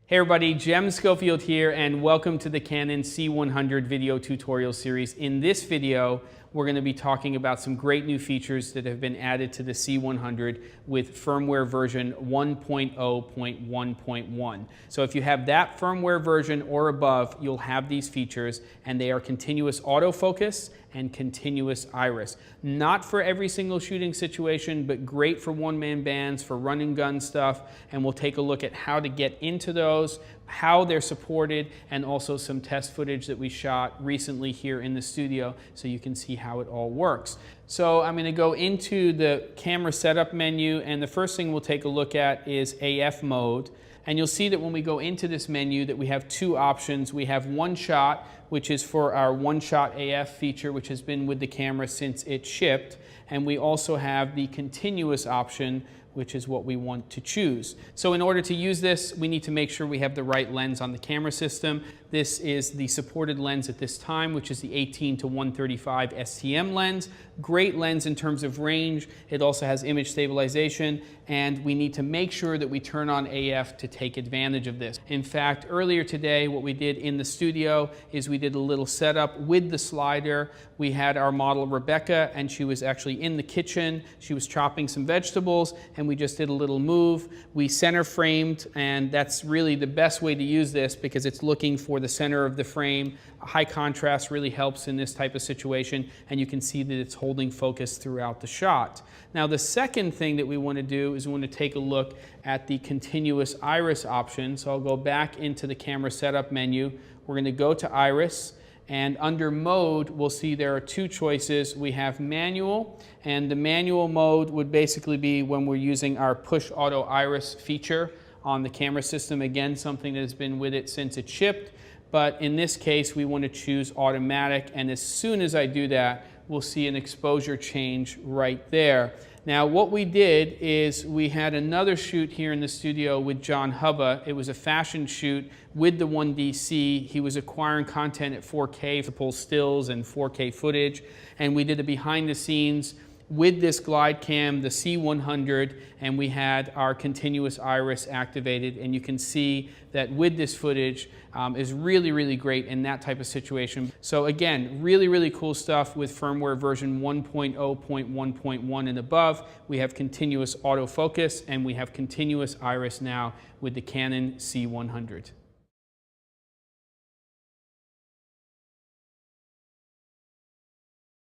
Hey everybody, Jem Schofield here and welcome to the Canon C100 video tutorial series. In this video, we're going to be talking about some great new features that have been added to the C100 with firmware version 1.0.1.1. So if you have that firmware version or above, you'll have these features, and they are continuous autofocus and continuous iris. Not for every single shooting situation, but great for one-man bands, for run and gun stuff, and we'll take a look at how to get into those, how they're supported, and also some test footage that we shot recently here in the studio so you can see how it all works. So I'm going to go into the camera setup menu, and the first thing we'll take a look at is AF mode. And you'll see that when we go into this menu that we have two options. We have one shot, which is for our one shot AF feature, which has been with the camera since it shipped. And we also have the continuous option, which is what we want to choose. So in order to use this, we need to make sure we have the right lens on the camera system. This is the supported lens at this time, which is the 18 to 135 STM lens. Great lens in terms of range. It also has image stabilization, and we need to make sure that we turn on AF to take advantage of this. In fact, earlier today, what we did in the studio is we did a little setup with the slider. We had our model Rebecca, and she was actually in the kitchen. She was chopping some vegetables, and we just did a little move. We center framed, and that's really the best way to use this because it's looking for the center of the frame. High contrast really helps in this type of situation, and you can see that it's holding focus throughout the shot. Now the second thing that we want to do is we want to take a look at the continuous iris option. So I'll go back into the camera setup menu. We're going to go to iris, and under mode we'll see there are two choices. We have manual, and the manual mode would basically be when we're using our push auto iris feature on the camera system. Again, something that has been with it since it shipped. But in this case, we want to choose automatic, and as soon as I do that, we'll see an exposure change right there. Now, what we did is we had another shoot here in the studio with John Hubba. It was a fashion shoot with the 1DC. He was acquiring content at 4K to pull stills and 4K footage, and we did a behind the scenes with this glide cam, the C100, and we had our continuous iris activated, and you can see that with this footage is really, really great in that type of situation. So again, really, really cool stuff with firmware version 1.0.1.1 and above. We have continuous autofocus, and we have continuous iris now with the Canon C100.